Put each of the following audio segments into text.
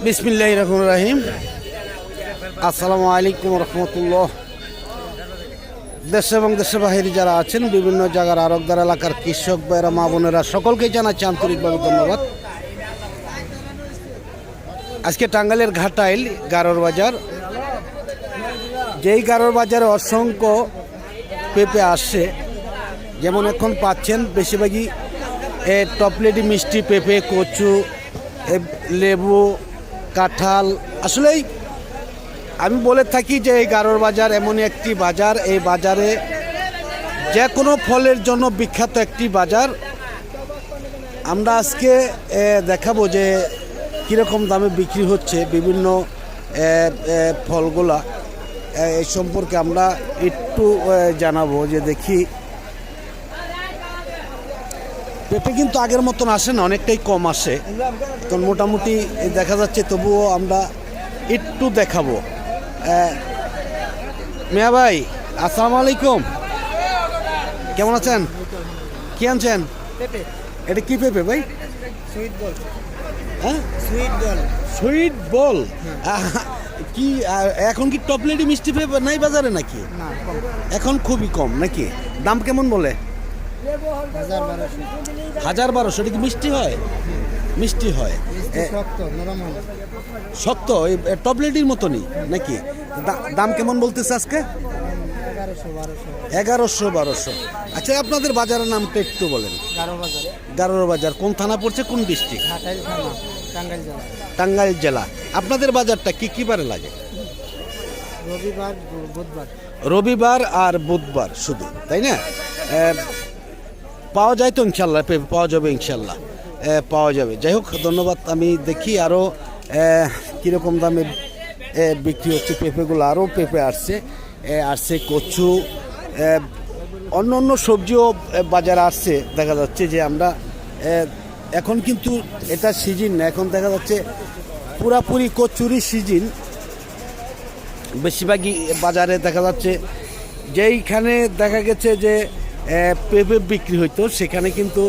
বিসমিল্লাহির রহমানির রহিম। আসসালামু আলাইকুম রহমতুল্লাহ। দেশ এবং দেশের বাহিরে যারা আছেন, বিভিন্ন জায়গার আরবদার এলাকার কৃষক ভাইরা, মা বোনেরা, সকলকেই জানাচ্ছি আন্তরিকভাবে ধন্যবাদ। আজকে টাঙ্গাইলের ঘাটাইল গারোর বাজার, যেই গারোর বাজারে অসংখ্য পেঁপে আসছে। যেমন এখন পাচ্ছেন বেশিরভাগই টপলেটি মিষ্টি পেঁপে, কচু, লেবু, কাঁঠাল। আসলেই আমি বলে থাকি যে এই গারোর বাজার এমনই একটি বাজার, এই বাজারে যে কোনো ফলের জন্য বিখ্যাত একটি বাজার। আমরা আজকে দেখাবো যে কীরকম দামে বিক্রি হচ্ছে বিভিন্ন ফলগুলা, এই সম্পর্কে আমরা একটু জানাবো। যে দেখি পেঁপে কিন্তু আগের মতন আসে না, অনেকটাই কম আসে, তো মোটামুটি দেখা যাচ্ছে। তবুও আমরা একটু দেখাবো। মিয়া ভাই, আসসালামু আলাইকুম, কেমন আছেন? কি আনছেন? এটা কি পেঁপে ভাই? সুইট বল। হ্যাঁ, সুইট বল। সুইট বল। কি এখন কি টপলেটি মিষ্টি পেঁপে নাই বাজারে নাকি? না, কম। এখন খুবই কম নাকি? দাম কেমন বলে? 1200। 1200। এটা কি মিষ্টি হয়? মিষ্টি হয়, শক্ত নরম হয়। শক্ত, এই টপলেটির মতনই নাকি? দাম কেমন বলতেছে আজকে? 1100 1200। 1100 1200। আচ্ছা, আপনাদের বাজারের নামটা একটু বলেন। গারো বাজার। গারোর বাজার কোন থানা পড়ছে, কোন ডিস্ট্রিক্ট? ঘাটাইল থানা, টাঙ্গাইল জেলা। টাঙ্গাইল জেলা। আপনাদের বাজারটা কি কি বারে লাগে? রবিবার বুধবার। রবিবার আর বুধবার শুধু, তাই না? পাওয়া যায় তো ইনশাল্লাহ, পেঁপে পাওয়া যাবে ইনশাল্লাহ, পাওয়া যাবে। যাই হোক, ধন্যবাদ। আমি দেখি আরও কীরকম দামে বিক্রি হচ্ছে পেঁপেগুলো। আরও পেঁপে আসছে কচু, অন্য অন্য সবজিও বাজারে আসছে। দেখা যাচ্ছে যে আমরা এখন কিন্তু এটা সিজন না, এখন দেখা যাচ্ছে পুরাপুরি কচুরি সিজন। বেশিরভাগই বাজারে দেখা যাচ্ছে যেইখানে দেখা গেছে যে পেঁপে বিক্রি হইতো, সেখানে কিন্তু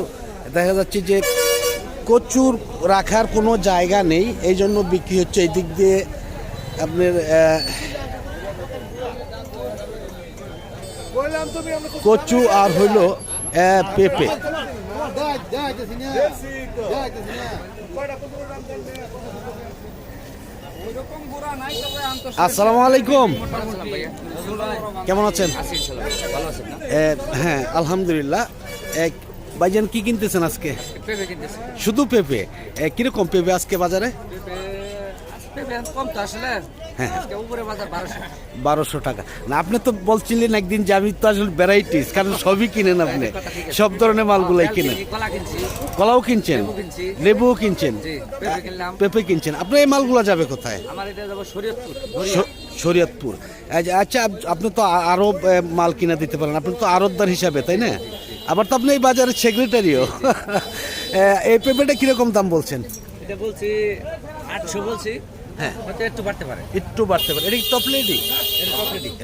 দেখা যাচ্ছে যে কচুর রাখার কোনো জায়গা নেই, এই জন্য বিক্রি হচ্ছে এই দিক দিয়ে আপনার কচু আর হইলো পেঁপে। আসসালামু আলাইকুম, কেমন আছেন? হ্যাঁ, আলহামদুলিল্লাহ। ভাইজান কি কিনতেছেন আজকে? শুধু পেঁপে। কিরকম পেঁপে আজকে বাজারে? হ্যাঁ, 1200 টাকা। না, আপনি তো বলছিলেন একদিন যে আমি তো আসলে ভ্যারাইটিস, কারণ সবই কিনেন আপনি, সব ধরনের মালগুলাই কিনেন। কলাও কিনছেন, লেবুও কিনছেন, পেঁপে কিনছেন। আপনার এই মালগুলো যাবে কোথায়? শরীয়তপুর। আচ্ছা, আপনি তো আরও মাল কিনে দিতে পারেন, আপনি তো আড়তদার হিসাবে, তাই না? আবার তো আপনি এই বাজারের সেক্রেটারিও। এই পেঁপেটা কিরকম দাম বলছেন? এটা বলছি 800 বলছি। হ্যাঁ, একটু বাড়তে পারে। এটা কি টপলেটি?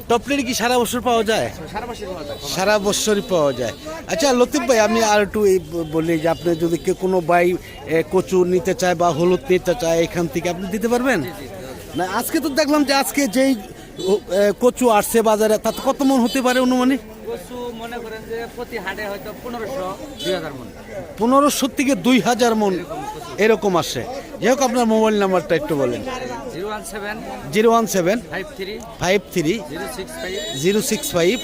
টপলেটি কি সারা বছর পাওয়া যায়? সারা বছরই পাওয়া যায়। আচ্ছা লতিফ ভাই, আমি আর একটু বলি যে আপনি যদি কেউ কোনো ভাই কচু নিতে চায় বা হলুদ নিতে চায়, এখান থেকে আপনি দিতে পারবেন? না, আজকে তো দেখলাম যে আজকে যেই কচু আসছে বাজারে, তাতে কত মন হতে পারে অনুমানিক? কচু মনে করেন যে প্রতি হাটে হয়তো 1500-2000 মন। 1500 থেকে 2000 মন এরকম আসে। যাই হোক, আপনার মোবাইল নাম্বারটা একটু বলেন। 017 53 065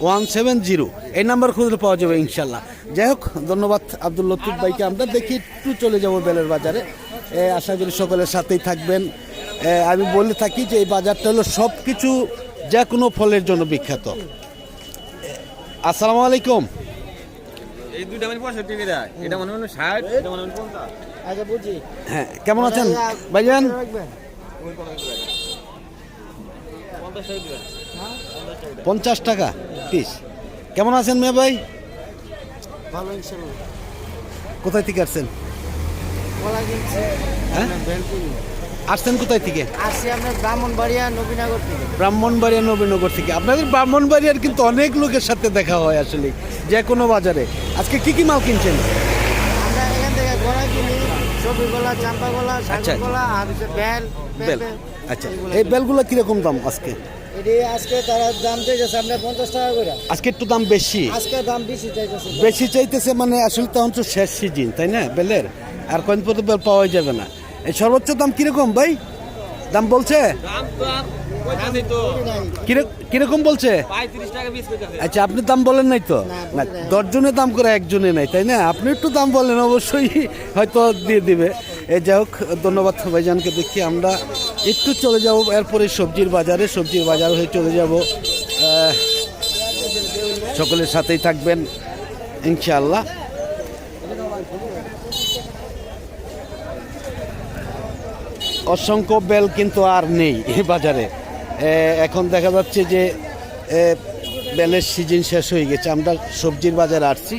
170। এই নাম্বার খুঁজলে পাওয়া যাবে ইনশাল্লাহ। যাই হোক, ধন্যবাদ আব্দুল লতিফ ভাইকে। আমরা দেখি একটু চলে যাব বেলের বাজারে। আশা করি সকলের সাথেই থাকবেন। আমি বলে থাকি যে এই বাজারটা হলো সব কিছু যে কোনো ফলের জন্য বিখ্যাত। আসসালামু আলাইকুম। এই দুইটা মানে 65 টাকা, এটা মনে হয় 60, এটা মনে হয় 50। আচ্ছা, বুঝি। হ্যাঁ, কেমন আছেন ভাইজান? 50 টাকা পিস। কেমন আছেন মেয়ে ভাই? ভালো ইনশাআল্লাহ। কোথায় থেকে আসছেন? কলা কিনছি। হ্যাঁ, আসছেন কোথায় থেকে? আসছি আমরা ব্রাহ্মণবাড়িয়া নবীনগর থেকে। ব্রাহ্মণবাড়িয়া নবীনগর থেকে। আপনাদের ব্রাহ্মণবাড়িয়ার কিন্তু অনেক লোকের সাথে দেখা হয় আসলে যে কোনো বাজারে। আজকে কি কি মাল কিনছেন? আমরা এখান থেকে গড়া কিনি, ছবি গলা, চাম্পা গলা, আচ্ছা। সাগর গলা, আর হচ্ছে বেল, বেল। পেঁপে। আচ্ছা, এই বেলগুলো কিরকম দাম আজকে? এটি আজকে তারা দাম চাইতেছে আপনার 50 টাকা করে। আজকে একটু দাম বেশি। আজকে দাম বেশি চাইতেছে। বেশি চাইতেছে মানে আসলে তখন তো শেষ সিজন, তাই না বেলের? আর কয়েন পর্যন্ত বেল পাওয়াই যাবে না। এই সর্বোচ্চ দাম কিরকম ভাই? দাম বলছে দাম তো আর কইতাছি তো কিরকম বলছে? 35 টাকা পিস কইতাছে। আচ্ছা, আপনি দাম বলেন নাই তো? না, 10 জনের দাম করে একজনে নাই, তাই না? আপনি একটু দাম বলেন, অবশ্যই হয়তো দিয়ে দিবে। এই যাই হোক, ধন্যবাদ ভাইজানকে। দেখি আমরা একটু চলে যাব এরপরে সবজির বাজারে। সবজির বাজার হয়ে চলে যাব। সকলের সাথেই থাকবেন ইনশাআল্লাহ। অসংখ্য বেল কিন্তু আর নেই এই বাজারে। এখন দেখা যাচ্ছে যে বেলের সিজন শেষ হয়ে গেছে। আমরা সবজির বাজারে আসছি।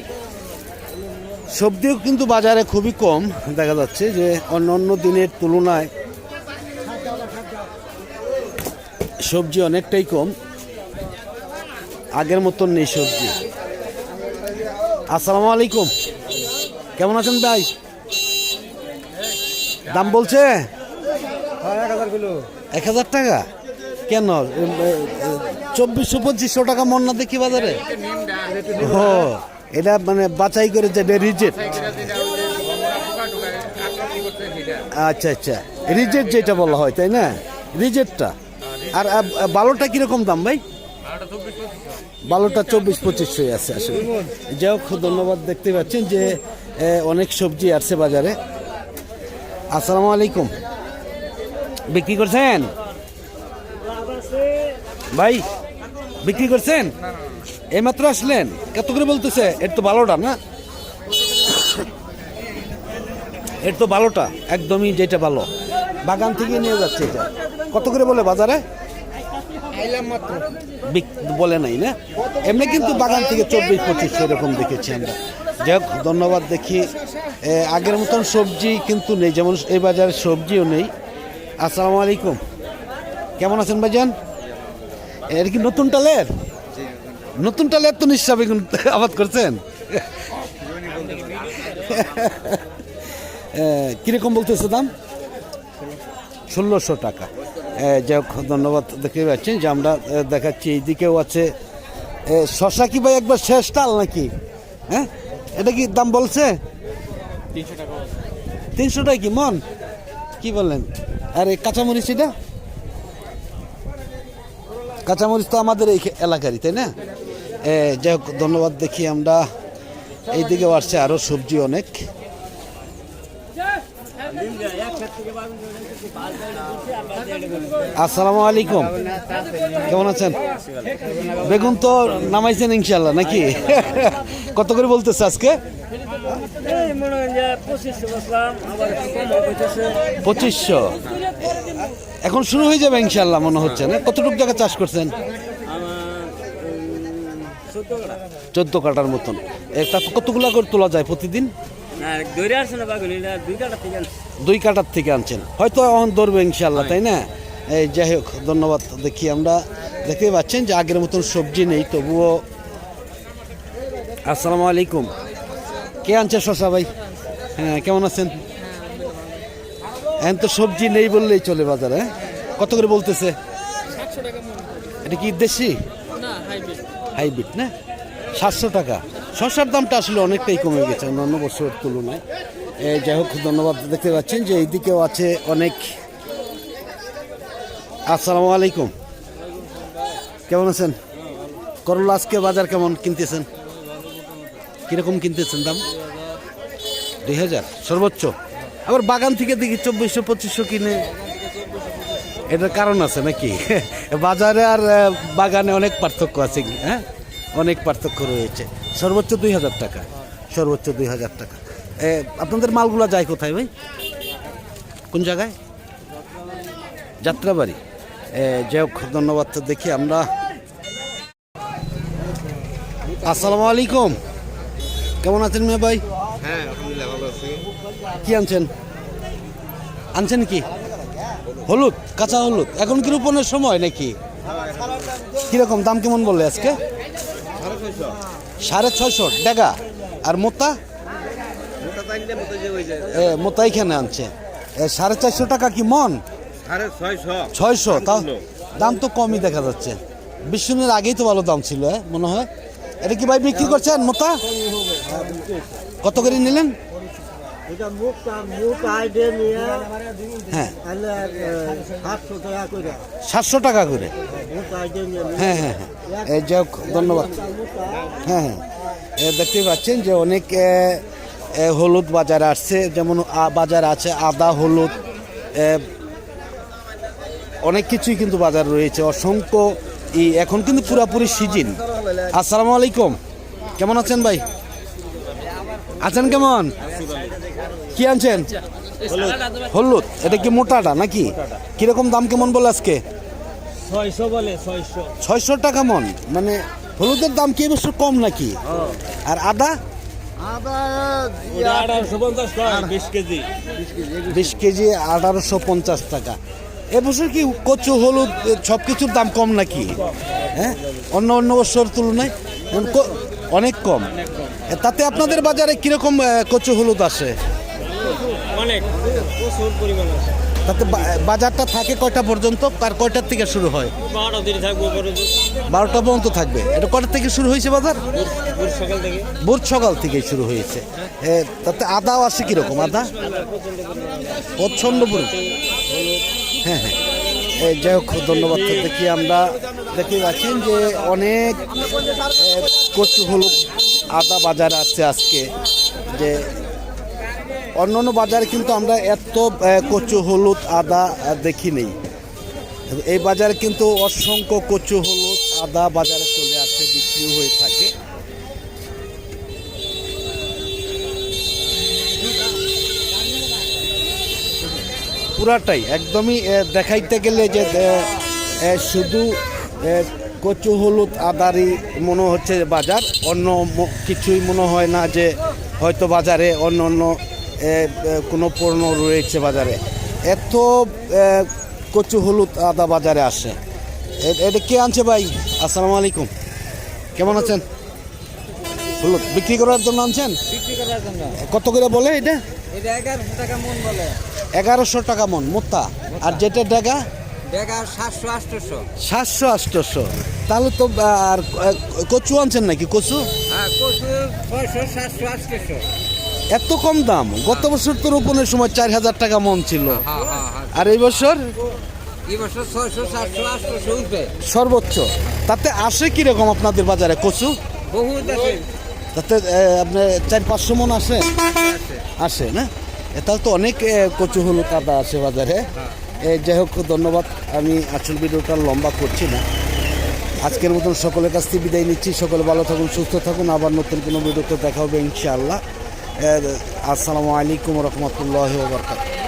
সবজিও কিন্তু বাজারে খুবই কম দেখা যাচ্ছে, যে অন্য অন্য দিনের তুলনায় সবজি অনেকটাই কম, আগের মতন নেই সবজি। আসসালামু আলাইকুম, কেমন আছেন ভাই? দাম বলছে 1000 কিলো। 1000 টাকা কেন? 2400-2500 টাকা মন না দেখি বাজারে? ও, এটা মানে বাছাই করে যে রিজেক্ট। আচ্ছা আচ্ছা, রিজেক্ট যেটা বলা হয়, তাই না? রিজেক্টটা। আর বালোটা কিরকম দাম ভাই? বালোটা 2400-2500 আছে আসলে। যাই হোক, ধন্যবাদ। দেখতে পাচ্ছেন যে অনেক সবজি আসছে বাজারে। আসসালামু আলাইকুম, বিক্রি করছেন ভাই? বিক্রি করছেন? এইমাত্র আসলেন? কত করে বলতেছে? এর তো ভালোটা না, এর তো ভালোটা একদমই, যেটা ভালো বাগান থেকে নিয়ে যাচ্ছে। এটা কত করে বলে বাজারে? বলে নাই না, এমনি কিন্তু বাগান থেকে 2400-2500 এরকম দেখেছি আমরা। যাই হোক, ধন্যবাদ। দেখি আগের মতন সবজি কিন্তু নেই, যেমন এই বাজারে সবজিও নেই। আসসালামু আলাইকুম, কেমন আছেন ভাইজান? এর কি নতুন টালের? নতুন টালের তো নিশ্চয় বেগুন আবাদ করছেন। কিরকম বলতেছে দাম? 1600 টাকা। যাই হোক, ধন্যবাদ। দেখতে পাচ্ছেন যে আমরা দেখাচ্ছি এইদিকেও আছে শশা। কি ভাই একবার শেষ টাল নাকি? হ্যাঁ, এটা কি দাম বলছে? 300 টাকা কি মন? কি বললেন? আর এই কাঁচামরিচ, এটা কাঁচামরিচ তো আমাদের এই এলাকারই, তাই না? যাই হোক, ধন্যবাদ। দেখি আমরা এইদিকেও আসছে আরও সবজি অনেক। আসসালামু আলাইকুম, কেমন আছেন? বেগুন তো নামাইছেন ইনশাল্লাহ নাকি? কত করে বলতেছে আজকে? 2500। এখন শুরু হয়ে যাবে ইনশাল্লাহ মনে হচ্ছে না? কতটুকু জায়গা চাষ করছেন? 14 কাটার মতন। তারপর কতগুলো করে তোলা যায় প্রতিদিন? 2 কাটার থেকে আনছেন, হয়তো এখন ধরবে ইনশাল্লাহ, তাই না? এই যাই হোক, ধন্যবাদ। দেখি আমরা দেখতে পাচ্ছেন যে আগের মতন সবজি নেই, তবুও। আসসালামু আলাইকুম, কে আনছে শশা ভাই? হ্যাঁ, কেমন আছেন? এখন তো সবজি নেই বললেই চলে বাজারে। কত করে বলতেছে? এটা কি দেশি? হাইব্রিড না? 700 টাকা। শসার দামটা আসলে অনেকটাই কমে গেছে অন্যান্য বছরের তুলনায়। যাই হোক, ধন্যবাদ। দেখতে পাচ্ছেন যে এইদিকেও আছে অনেক। আসসালামু আলাইকুম, কেমন আছেন? করলা আজকে বাজার কেমন কিনতেছেন? কিরকম কিনতেছেন দাম? 2000 সর্বোচ্চ। আবার বাগান থেকে দেখি 2400-2500 কিনে। এটার কারণ আছে নাকি? বাজারে আর বাগানে অনেক পার্থক্য আছে। হ্যাঁ, অনেক পার্থক্য রয়েছে। সর্বোচ্চ 2000 টাকা, সর্বোচ্চ 2000 টাকা। আপনাদের মালগুলা যায় কোথায় ভাই? কোন জায়গায়? যাত্রাবাড়ি। যাই হোক, ধন্যবাদ। দেখি আমরা। আসসালামু আলাইকুম, কেমন আছেন মেয়ে ভাই? হ্যাঁ, আলহামদুলিল্লাহ ভালো আছি। কি আনছেন? আনছেন কি? হলুদ, কাঁচা হলুদ। এখন কি রোপণের সময় নাকি? কিরকম দাম কেমন বললে আজকে? 650। 650 টাকা। আর মোতা? মোটা মোতাইখানে আনছে 450 টাকা কি মন? 600 তাও দাম তো কমই দেখা যাচ্ছে। বিশুনের আগেই তো ভালো দাম ছিল মনে হয়। এটা কি ভাই বিক্রি করছেন মোতা? কত করে নিলেন? এটা মুখ আইডে নিয়ে হ্যাঁ 700 টাকা করে। 700 টাকা করে। মুখ আইডে নিয়ে হ্যাঁ হ্যাঁ হ্যাঁ এই যাক ধন্যবাদ। হ্যাঁ হ্যাঁ দেখতেই পাচ্ছেন যে অনেক হলুদ বাজার আসছে, যেমন বাজার আছে আদা, হলুদ, অনেক কিছুই কিন্তু বাজার রয়েছে, অসংখ্য এখন কিন্তু পুরাপুরি সিজন। আসসালামু আলাইকুম, কেমন আছেন ভাই? আছেন কেমন? কি আনছেন? হলুদ। এটা কি মোটাটা নাকি? কিরকম দাম কেমন বলে আজকে? 600 বলে 600 টাকা মন। মানে হলুদের দাম কি এবছর কম নাকি? আর আদা? আদা 1850 টাকা 20 কেজি। 20 কেজি 1850 টাকা। এবছর কি কচু, হলুদ সব কিছুর দাম কম নাকি? হ্যাঁ, অন্য অন্য বছর তুলনায় অনেক কম। তাতে আপনাদের বাজারে কিরকম কচু, হলুদ আসে? অনেক প্রচুর পরিমাণ আছে। তাতে বাজারটা থাকে কয়টা পর্যন্ত? আর কয়টার থেকে শুরু হয়? 12টা দিন থাকবো, 12টা পর্যন্ত থাকবে। এটা কয়টা থেকে শুরু হয়েছে বাজার? সকাল থেকে। ভোর সকাল থেকে শুরু হয়েছে। তাতে আদাও আসে কিরকম? আদা প্রচন্ড পরিমাণ। হ্যাঁ হ্যাঁ যাই হোক ধন্যবাদ। দেখি আমরা দেখতে পাচ্ছেন যে অনেক কচু, হলুদ, আদা বাজারে আসছে আজকে। যে অন্য অন্য বাজারে কিন্তু আমরা এত কচু, হলুদ, আদা দেখি নেই। এই বাজারে কিন্তু অসংখ্য কচু, হলুদ, আদা বাজারে চলে আসে, বিক্রি হয়ে থাকে। পুরাটাই একদমই দেখাইতে গেলে যে শুধু কচু, হলুদ, আদারই মনে হচ্ছে বাজার, অন্য কিছুই মনে হয় না যে হয়তো বাজারে অন্য অন্য কোনো পণ্য রয়েছে বাজারে। এত কচু, হলুদ, আদা বাজারে আসে। এটা কে আনছে ভাই? আসসালামু আলাইকুম, কেমন আছেন? হলুদ বিক্রি করার জন্য আনছেন? বিক্রি করার জন্য। কত করে বলে এটা? এটা 1100 টাকা মন বলে। 1100 টাকা মন মোতা। আর যেটা ডেগা? ডেগা 700 800। 700 800। তাহলে তো আর কচু আনছেন নাকি? কচু হ্যাঁ, কচু 600 700 800। এত কম দাম? গত বছর তো রোপণের সময় 4000 টাকা মন ছিল। হ্যাঁ হ্যাঁ হ্যাঁ। আর এই বছর এই বছর 600 700 800 উঠবে সর্বোচ্চ। তাতে আসে কিরকম আপনাদের বাজারে কচু? বহুত আছে। তাতে আপনার 400-500 মন আসে? আসে না? তাহলে তো অনেক কচু, হলুদ, আদা আসে বাজারে। যাই হোক ধন্যবাদ। আমি আসল ভিডিওটা লম্বা করছি না। আজকের মতন সকলের কাছ থেকে বিদায় নিচ্ছি। সকলে ভালো থাকুন, সুস্থ থাকুন। আবার নতুন কোনো ভিডিওতে দেখা হবে ইনশাআল্লাহ। আসসালামু আলাইকুম রহমতুল্লাহি ওয়া বারাকাতুহু।